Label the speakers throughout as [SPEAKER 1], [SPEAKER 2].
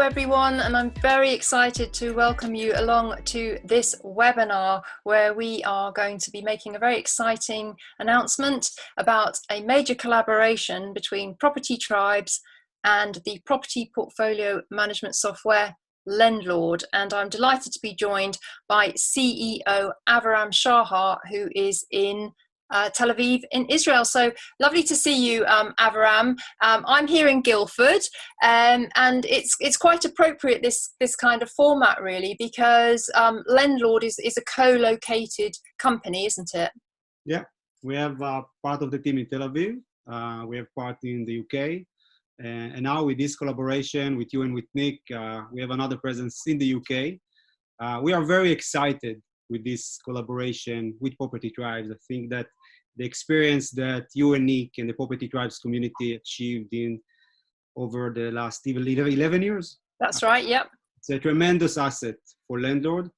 [SPEAKER 1] everyone, and I'm very excited to welcome you along to this webinar where we are going to be making a very exciting announcement about a major collaboration between Property Tribes and the property portfolio management software Lendlord. And I'm delighted to be joined by CEO Avraham Shahar, who is in Tel Aviv in Israel. So lovely to see you, Avraham. I'm here in Guildford, and it's quite appropriate, this kind of format really, because Lendlord is a co-located company, isn't it?
[SPEAKER 2] Yeah, we have part of the team in Tel Aviv. We have part in the UK. And now with this collaboration with you and with Nick, we have another presence in the UK. We are very excited with this collaboration with Property Tribes. I think that the experience that you and Nick and the Property Tribes community achieved in over the last 11 years.
[SPEAKER 1] That's right, yep.
[SPEAKER 2] It's a tremendous asset for Lendlord.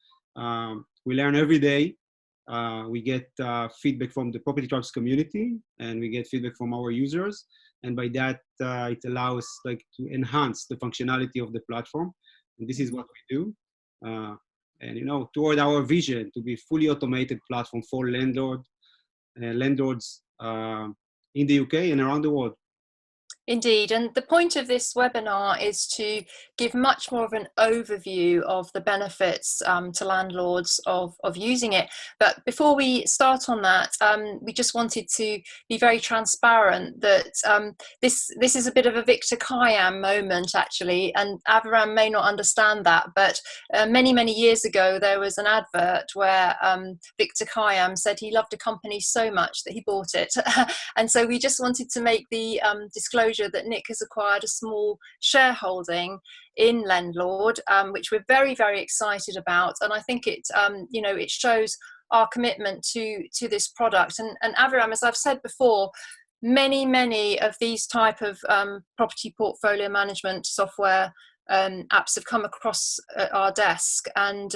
[SPEAKER 2] We learn every day. We get feedback from the Property Tribes community, and we get feedback from our users. And by that, it allows us to enhance the functionality of the platform. And this is what we do. And toward our vision to be fully automated platform for landlords in the UK and around the world.
[SPEAKER 1] Indeed, and the point of this webinar is to give much more of an overview of the benefits to landlords of using it. But before we start on that, we just wanted to be very transparent that this is a bit of a Victor Kiam moment, actually, and Avraham may not understand that, but many years ago there was an advert where Victor Kiam said he loved a company so much that he bought it. And so we just wanted to make the disclosure that Nick has acquired a small shareholding in Lendlord, which we're very excited about, and I think it it shows our commitment to this product. And Avraham, as I've said before, many of these type of property portfolio management software apps have come across our desk, and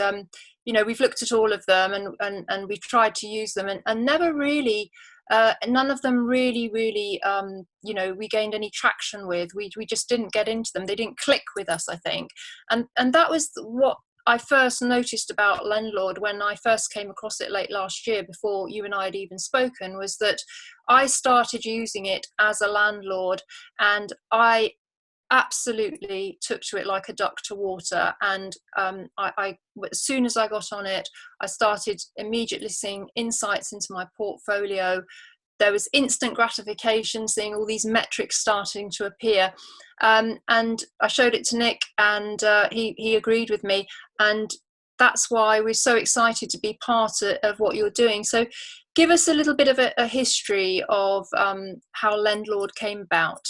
[SPEAKER 1] we've looked at all of them and we've tried to use them, and never really none of them really we gained any traction with. We just didn't get into them. They didn't click with us, I think, and that was what I first noticed about Lendlord when I first came across it late last year, before you and I had even spoken, was that I started using it as a landlord, and I absolutely took to it like a duck to water. And I as soon as I got on it, I started immediately seeing insights into my portfolio. There was instant gratification, seeing all these metrics starting to appear. And I showed it to Nick, and he agreed with me. And that's why we're so excited to be part of what you're doing. So give us a little bit of a history of how Lendlord came about.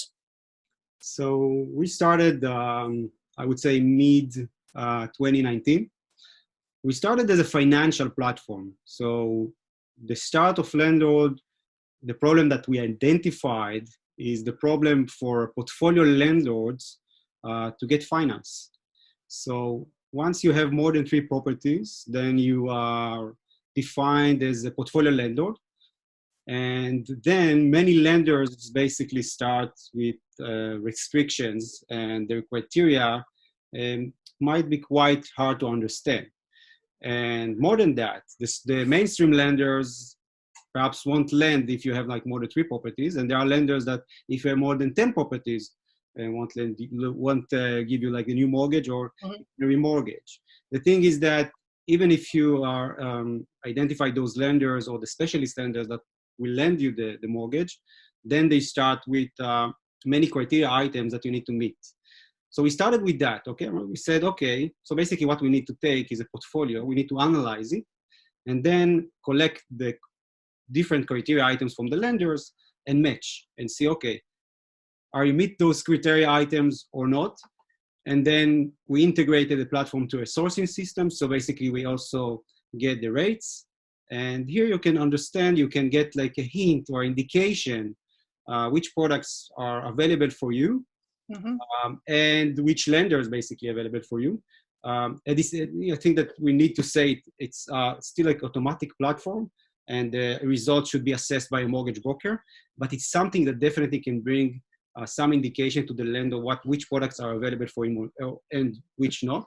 [SPEAKER 2] So we started, I would say, mid 2019. We started as a financial platform. So the start of Lendlord, the problem that we identified is the problem for portfolio landlords to get finance. So once you have more than 3 properties, then you are defined as a portfolio landlord. And then many lenders basically start with restrictions, and their criteria might be quite hard to understand. And more than that, the mainstream lenders perhaps won't lend if you have more than 3 properties, and there are lenders that if you have more than 10 properties, won't give you a new mortgage or a remortgage. The thing is that even if you are identify those lenders or the specialist lenders that will lend you the mortgage, then they start with many criteria items that you need to meet. So we started with that, okay? We said, okay, so basically what we need to take is a portfolio. We need to analyze it and then collect the different criteria items from the lenders and match and see, okay, are you meet those criteria items or not? And then we integrated the platform to a sourcing system. So basically we also get the rates. And here you can understand, you can get a hint or indication which products are available for you, and which lenders basically available for you. And this, I think that we need to say it's still automatic platform, and the results should be assessed by a mortgage broker, but it's something that definitely can bring some indication to the lender which products are available for him and which not.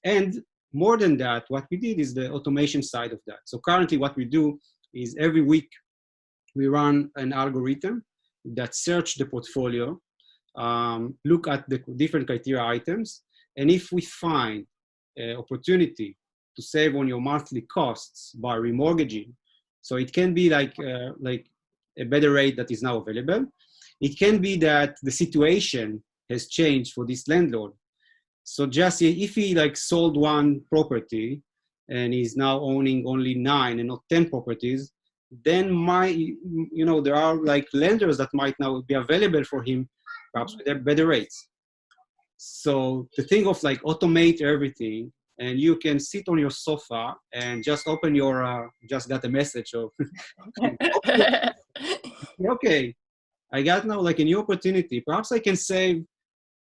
[SPEAKER 2] And more than that, what we did is the automation side of that. So currently what we do is every week we run an algorithm that search the portfolio, look at the different criteria items, and if we find an opportunity to save on your monthly costs by remortgaging, so it can be like a better rate that is now available. It can be that the situation has changed for this landlord. So just if he like sold one property and he's now owning only 9 and not 10 properties, then there are like lenders that might now be available for him, perhaps with better rates. So the thing of like automate everything, and you can sit on your sofa and just open your, just got a message of, okay, I got now like a new opportunity. Perhaps I can save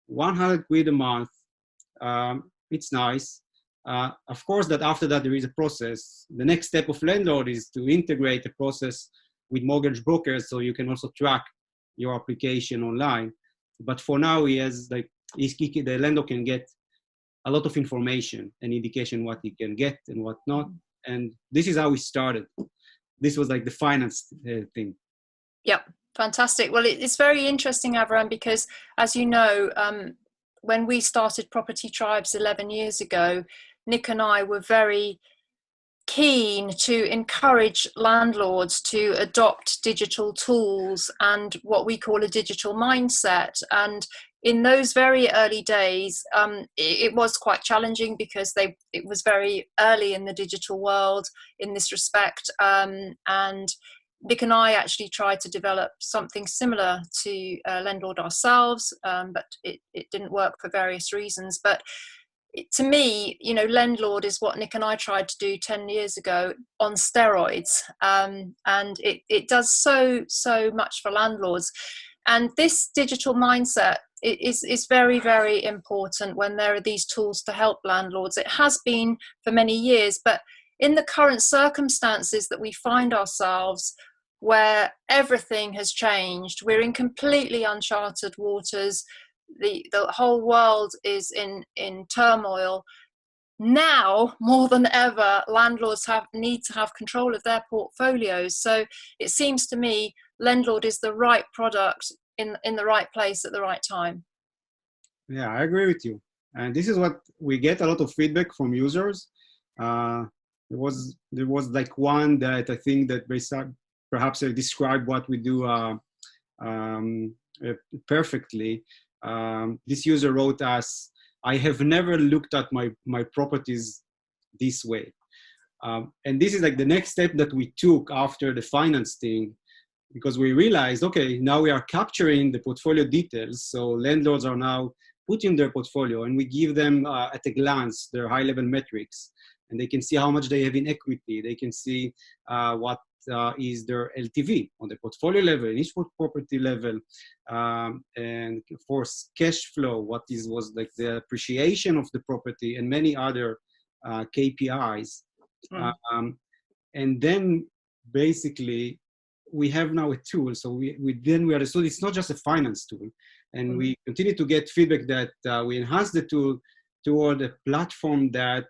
[SPEAKER 2] 100 quid a month. It's nice. Of course, that after that there is a process. The next step of Lendlord is to integrate the process with mortgage brokers, so you can also track your application online. But for now, he has like the lender can get a lot of information and indication what he can get and what not. And this is how we started. This was like the finance thing.
[SPEAKER 1] Yep, fantastic. Well, it's very interesting, Avram, because as you know, when we started Property Tribes 11 years ago, Nick and I were very keen to encourage landlords to adopt digital tools and what we call a digital mindset. And in those very early days, it was quite challenging because it was very early in the digital world in this respect. And Nick and I actually tried to develop something similar to Lendlord ourselves, but it didn't work for various reasons. But to me, Lendlord is what Nick and I tried to do 10 years ago on steroids. And it does so much for landlords. And this digital mindset is very, very important when there are these tools to help landlords. It has been for many years, but in the current circumstances that we find ourselves, where everything has changed, we're in completely uncharted waters. The whole world is in turmoil. Now, more than ever, landlords need to have control of their portfolios. So it seems to me Lendlord is the right product in the right place at the right time.
[SPEAKER 2] Yeah, I agree with you. And this is what we get a lot of feedback from users. There was like one that I think that perhaps describe what we do perfectly. This user wrote us, I have never looked at my properties this way. And this is like the next step that we took after the finance thing, because we realized, okay, now we are capturing the portfolio details. So landlords are now putting their portfolio and we give them at a glance their high level metrics, and they can see how much they have in equity. They can see what is their LTV on the portfolio level, in each property level, and of course cash flow, was like the appreciation of the property, and many other KPIs. And then basically we have now a tool. So we are so it's not just a finance tool, and we continue to get feedback that we enhance the tool toward a platform that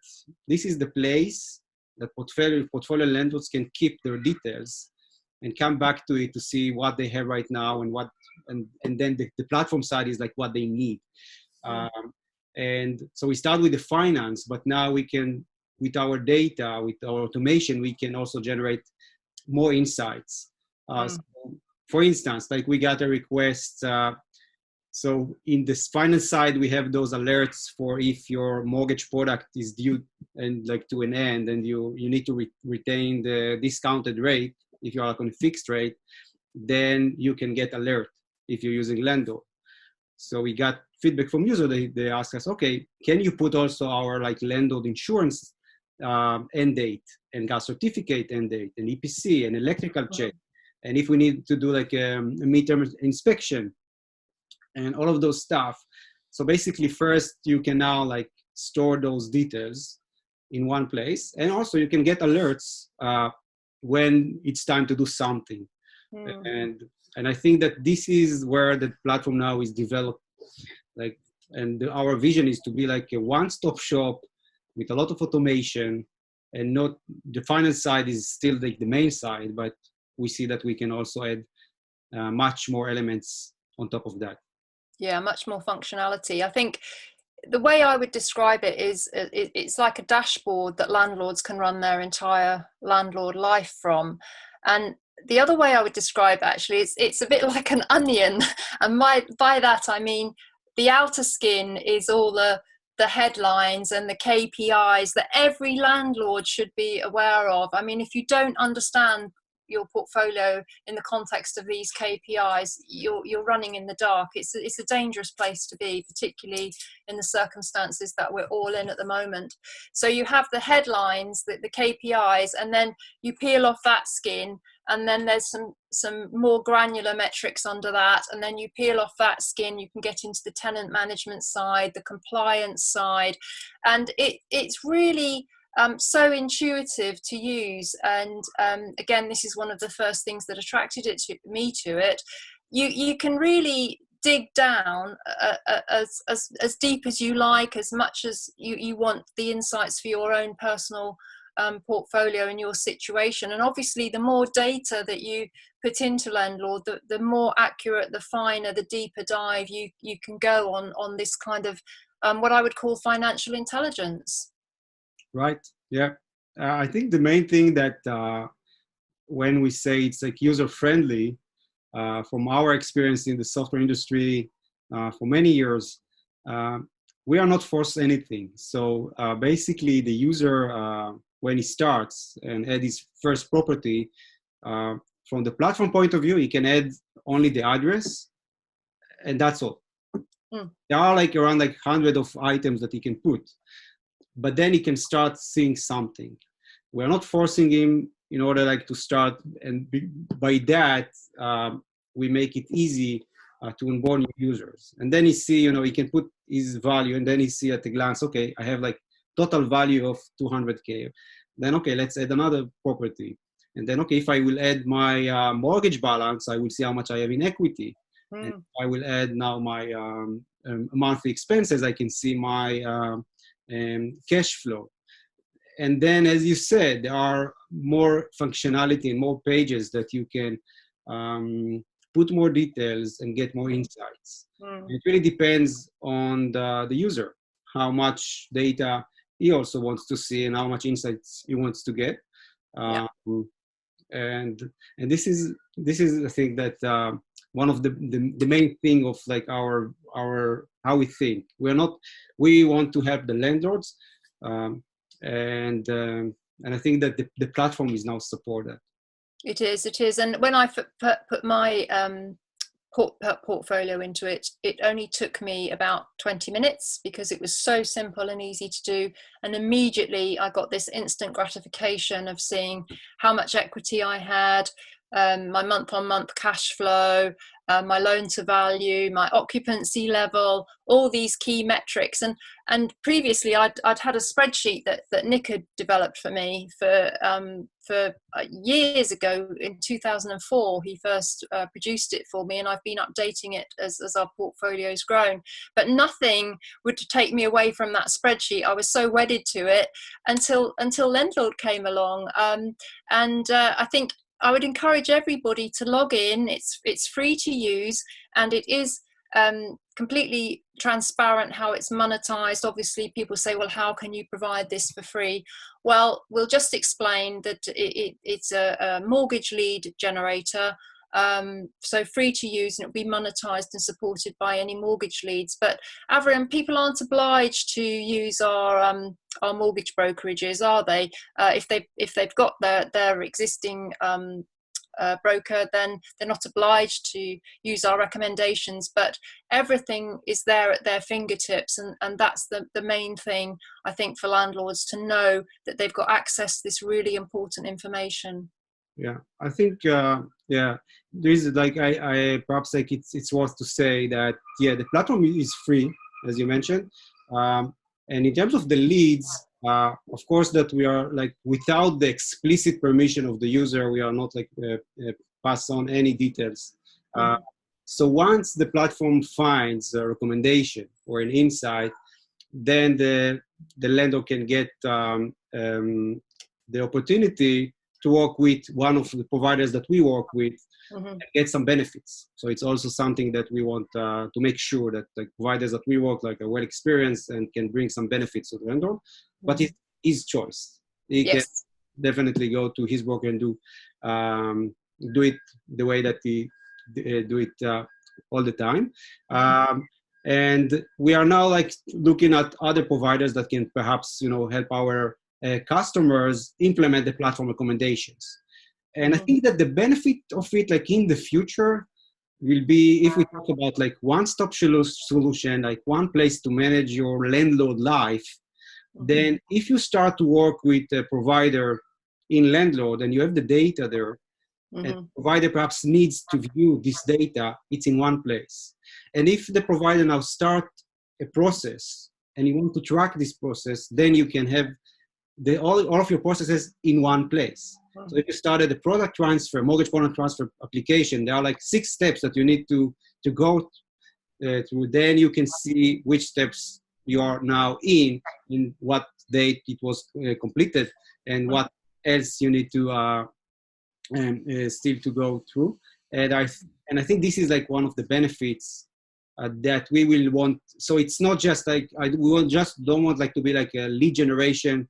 [SPEAKER 2] this is the place that portfolio landlords can keep their details and come back to it to see what they have right now and then the platform side is like what they need. And so we start with the finance, but now we can, with our data, with our automation, we can also generate more insights. So for instance, like we got a request. So in this finance side, we have those alerts for if your mortgage product is due and like to an end, and you need to retain the discounted rate. If you are like on a fixed rate, then you can get alert if you're using Lendlord. So we got feedback from users. They ask us, okay, can you put also our like Lendlord insurance end date and gas certificate end date and EPC and electrical check, and if we need to do like a midterm inspection and all of those stuff. So basically first you can now like store those details in one place, and also you can get alerts when it's time to do something.
[SPEAKER 1] Mm.
[SPEAKER 2] And I think that this is where the platform now is developed, like, and our vision is to be like a one-stop shop with a lot of automation, and not the finance side is still like the main side, but we see that we can also add much more elements on top of that.
[SPEAKER 1] Yeah, much more functionality. I think the way I would describe it is it's like a dashboard that landlords can run their entire landlord life from. And the other way I would describe actually is it's a bit like an onion. And by that I mean the outer skin is all the headlines and the KPIs that every landlord should be aware of. I mean, if you don't understand your portfolio in the context of these KPIs, you're running in the dark. It's a dangerous place to be, particularly in the circumstances that we're all in at the moment. So you have the headlines, the KPIs, and then you peel off that skin, and then there's some more granular metrics under that, and then you peel off that skin, you can get into the tenant management side, the compliance side, and it's really so intuitive to use. And again, this is one of the first things that attracted me to it. You can really dig down as deep as you like, as much as you want the insights for your own personal portfolio and your situation. And obviously the more data that you put into Lendlord, the more accurate, the finer, the deeper dive you can go on this kind of what I would call financial intelligence.
[SPEAKER 2] Right. Yeah. I think the main thing that when we say it's like user friendly, from our experience in the software industry for many years, we are not forced anything. So basically the user, when he starts and add his first property, from the platform point of view, he can add only the address, and that's all. There are like around like 100 of items that he can put. But then he can start seeing something. We're not forcing him in order like to start, and by that we make it easy to onboard new users. And then he see, he can put his value, and then he see at a glance, okay, I have like total value of 200K. Then okay, let's add another property. And then okay, if I will add my mortgage balance, I will see how much I have in equity. And I will add now my monthly expenses. I can see my cash flow. And then, as you said, there are more functionality and more pages that you can put more details and get more insights. It really depends on the user, how much data he also wants to see and how much insights he wants to get. And this is I think that one of the main thing of like our how we think. We want to help the landlords, and I think that the platform is now supported.
[SPEAKER 1] It is. And when I put my portfolio into it, it only took me about 20 minutes because it was so simple and easy to do. And immediately I got this instant gratification of seeing how much equity I had, my month-on-month cash flow, my loan to value, my occupancy level, all these key metrics. And previously I'd had a spreadsheet that Nick had developed for me for years ago. In 2004 he first produced it for me, and I've been updating it as our portfolio's grown, but nothing would take me away from that spreadsheet. I was so wedded to it until Lendlord came along, and I think I would encourage everybody to log in. It's free to use, and it is completely transparent how it's monetized. Obviously people say, well, how can you provide this for free? Well, we'll just explain that it's a mortgage lead generator, so free to use, and it'll be monetized and supported by any mortgage leads. But Avram, people aren't obliged to use our mortgage brokerages, are they? If they've got their existing broker, then they're not obliged to use our recommendations, but everything is there at their fingertips, and that's the main thing, I think, for landlords to know, that they've got access to this really important information.
[SPEAKER 2] Yeah, I think there is like I perhaps like it's worth to say that the platform is free, as you mentioned, and in terms of the leads, of course that we are like, without the explicit permission of the user, we are not like pass on any details.
[SPEAKER 1] Mhm.
[SPEAKER 2] So once the platform finds a recommendation or an insight, then the lender can get the opportunity to work with one of the providers that we work with
[SPEAKER 1] Mhm.
[SPEAKER 2] and get some benefits. So it's also something that we want to make sure that the providers that we work like are well experienced and can bring some benefits to the lender. But it's his choice. He can
[SPEAKER 1] Yes.
[SPEAKER 2] definitely go to his broker and do it the way that he do it all the time. And we are now like looking at other providers that can perhaps help our customers implement the platform recommendations. And I think that the benefit of it, like in the future, will be if we talk about like one-stop solution, like one place to manage your Lendlord life. Then if you start to work with a provider in Lendlord and you have the data there, and the provider perhaps needs to view this data, it's in one place. And if the provider now start a process and you want to track this process, then you can have all of your processes in one place. So if you started a product transfer, mortgage product transfer application, there are like 6 steps that you need to go through. Then you can see which steps you are now in what date it was completed, and what else you need to still to go through. And I think this is like one of the benefits that we will want. So it's not just like don't want like to be like a lead generation.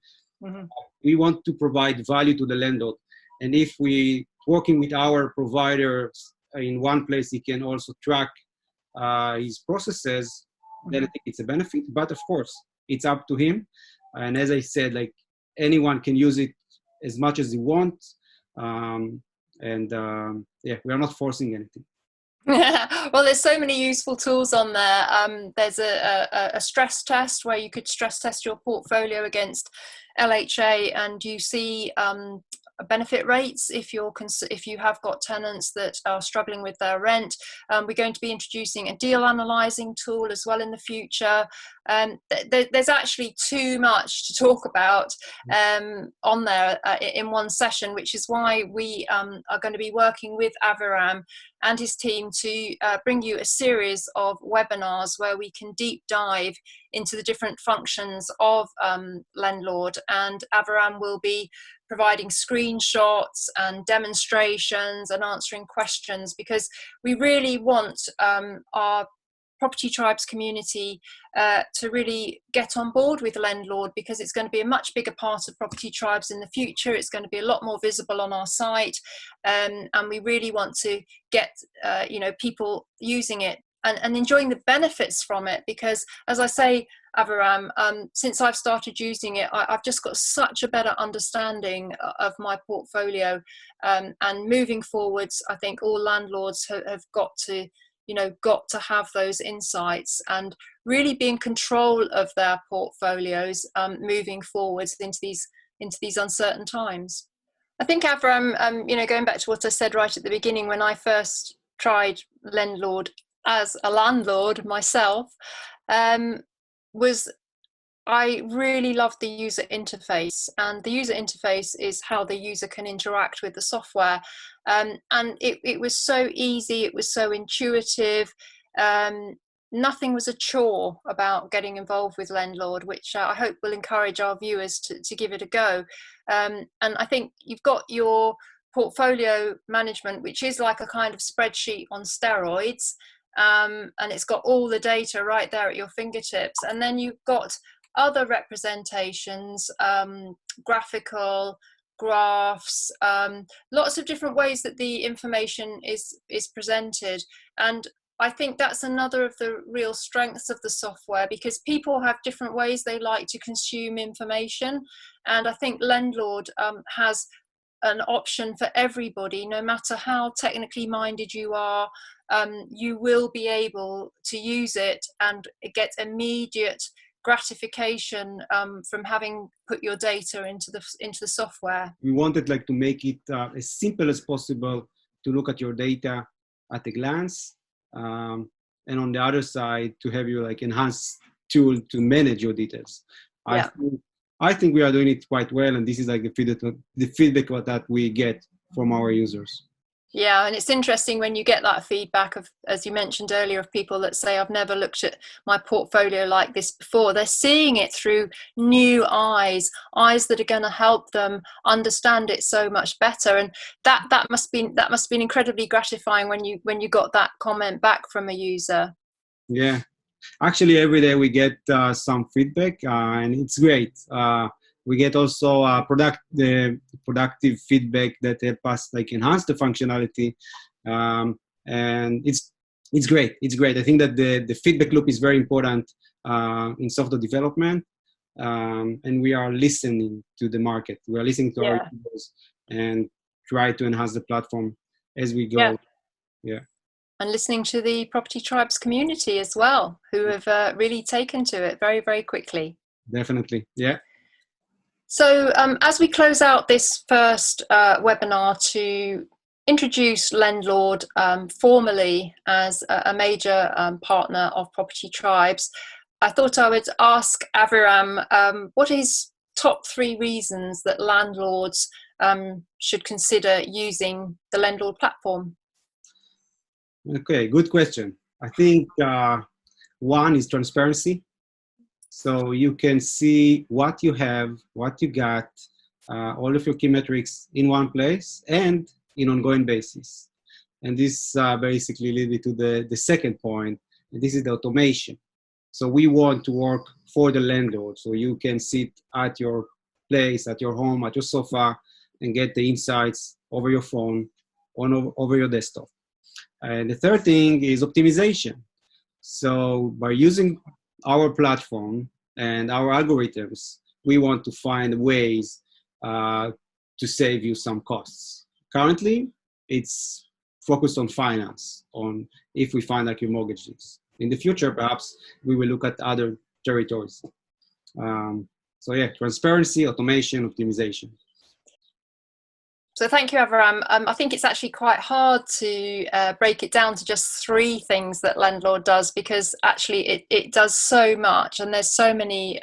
[SPEAKER 2] We want to provide value to the landlord. And if we working with our providers in one place, he can also track his processes. Then I think it's a benefit. But of course, it's up to him. And as I said, like anyone can use it as much as he wants. Yeah, we are not forcing anything.
[SPEAKER 1] Well, there's so many useful tools on there. There's a stress test where you could stress test your portfolio against LHA, and you see benefit rates if you have got tenants that are struggling with their rent. We're going to be introducing a deal analyzing tool as well in the future. There's actually too much to talk about on there in one session, which is why we are going to be working with Aviram and his team to bring you a series of webinars where we can deep dive into the different functions of Lendlord, and Aviram will be providing screenshots and demonstrations and answering questions, because we really want our Property Tribes community to really get on board with Lendlord, because it's going to be a much bigger part of Property Tribes in the future. It's going to be a lot more visible on our site, and we really want to get people using it and enjoying the benefits from it, because as I say, Aviram, since I've started using it, I've just got such a better understanding of my portfolio, and moving forwards, I think all landlords have got to have those insights and really be in control of their portfolios moving forwards into these uncertain times. I think, Avram, going back to what I said right at the beginning, when I first tried Lendlord as a landlord myself, was I really loved the user interface, and the user interface is how the user can interact with the software. And it was so easy, it was so intuitive. Nothing was a chore about getting involved with Lendlord, which I hope will encourage our viewers to give it a go. And I think you've got your portfolio management, which is like a kind of spreadsheet on steroids, and it's got all the data right there at your fingertips. And then you've got other representations, graphical, graphs, lots of different ways that the information is presented. And I think that's another of the real strengths of the software, because people have different ways they like to consume information. And I think Lendlord has an option for everybody, no matter how technically minded you are. You will be able to use it and get immediate gratification from having put your data into the software.
[SPEAKER 2] We wanted like to make it as simple as possible to look at your data at a glance, and on the other side to have you like enhanced tool to manage your details.
[SPEAKER 1] Yeah.
[SPEAKER 2] I think we are doing it quite well, and this is like the feedback that we get from our users.
[SPEAKER 1] Yeah, and it's interesting when you get that feedback of, as you mentioned earlier, of people that say, I've never looked at my portfolio like this before. They're seeing it through new eyes, eyes that are going to help them understand it so much better. And that must be incredibly gratifying when you got that comment back from a user.
[SPEAKER 2] Yeah, actually every day we get some feedback, and it's great. We get also the productive feedback that help us like enhance the functionality, and it's great. It's great. I think that the feedback loop is very important in software development, and we are listening to the market. We are listening to our users and try to enhance the platform as we go. Yeah.
[SPEAKER 1] And listening to the Property Tribes community as well, who have really taken to it very, very quickly.
[SPEAKER 2] Definitely, yeah.
[SPEAKER 1] So as we close out this first webinar to introduce Lendlord formally as a major partner of Property Tribes, I thought I would ask Aviram what are his top 3 reasons that landlords should consider using the Lendlord platform.
[SPEAKER 2] Okay, good question. I think one is transparency. So you can see what you have, what you got, all of your key metrics in one place and in ongoing basis. And this basically leads me to the second point, and this is the automation. So we want to work for the landlord. So you can sit at your place, at your home, at your sofa, and get the insights over your phone, over your desktop. And the third thing is optimization. So by using our platform and our algorithms, we want to find ways to save you some costs. Currently, it's focused on finance, on if we find like your mortgages. In the future, perhaps we will look at other territories. So yeah, transparency, automation, optimization.
[SPEAKER 1] So thank you, Aviram. I think it's actually quite hard to break it down to just 3 things that Lendlord does, because actually it does so much, and there's so many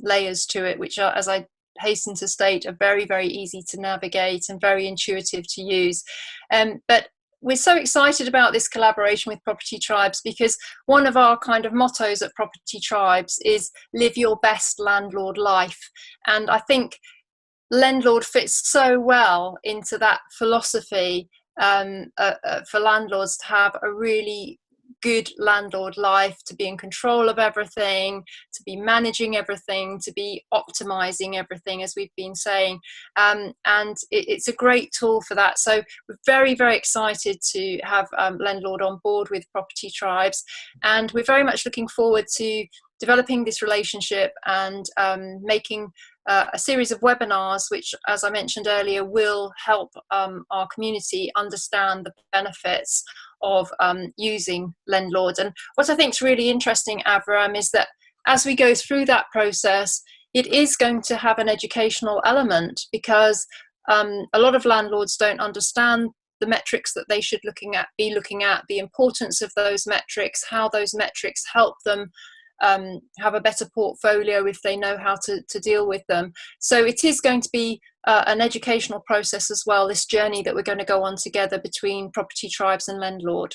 [SPEAKER 1] layers to it, which are, as I hasten to state, are very, very easy to navigate and very intuitive to use. But we're so excited about this collaboration with Property Tribes, because one of our kind of mottos at Property Tribes is live your best landlord life. And I think Lendlord fits so well into that philosophy for landlords to have a really good landlord life, to be in control of everything, to be managing everything, to be optimizing everything, as we've been saying. And it's a great tool for that. So we're very, very excited to have Lendlord on board with Property Tribes. And we're very much looking forward to developing this relationship and making a series of webinars, which, as I mentioned earlier, will help our community understand the benefits of using Lendlord. And what I think is really interesting, Aviram, is that as we go through that process, it is going to have an educational element, because a lot of landlords don't understand the metrics that they should be looking at, the importance of those metrics, how those metrics help them have a better portfolio if they know how to deal with them. So it is going to be an educational process as well, this journey that we're going to go on together between Property Tribes and Lendlord.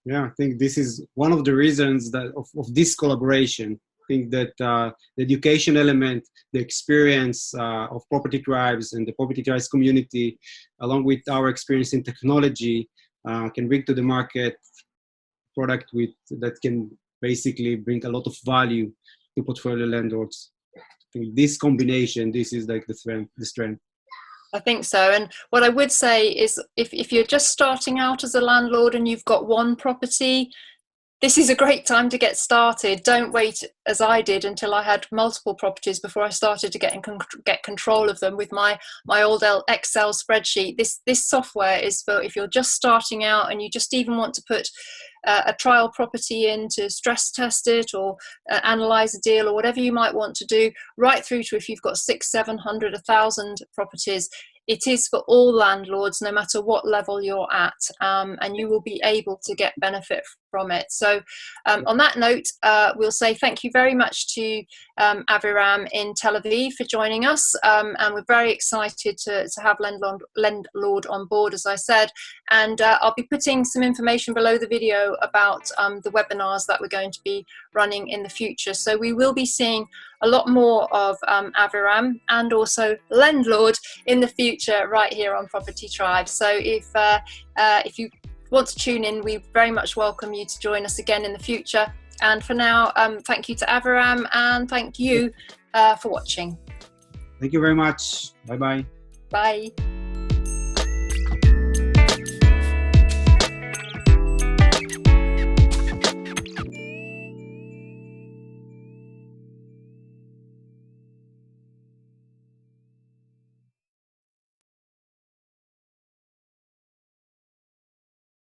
[SPEAKER 2] Yeah, I think this is one of the reasons that of this collaboration. I think that the education element, the experience of Property Tribes and the Property Tribes community, along with our experience in technology, can bring to the market product that can basically bring a lot of value to portfolio landlords. I think this combination, this is like the strength.
[SPEAKER 1] I think so. And what I would say is, if you're just starting out as a landlord and you've got one property, this is a great time to get started. Don't wait, as I did, until I had multiple properties before I started to get control of them with my old Excel spreadsheet. This software is for if you're just starting out and you just even want to put a trial property in to stress test it, or analyze a deal, or whatever you might want to do, right through to if you've got 600, 700, 1,000 properties. it is for all landlords, no matter what level you're at, and you will be able to get benefit from it. So on that note, we'll say thank you very much to Aviram in Tel Aviv for joining us, and we're very excited to have Lendlord on board, as I said, and I'll be putting some information below the video about the webinars that we're going to be running in the future. So we will be seeing a lot more of Aviram and also Lendlord in the future right here on Property Tribe. So if you want to tune in, we very much welcome you to join us again in the future. And for now, thank you to Aviram, and thank you for watching.
[SPEAKER 2] Thank you very much. Bye-bye.
[SPEAKER 1] Bye.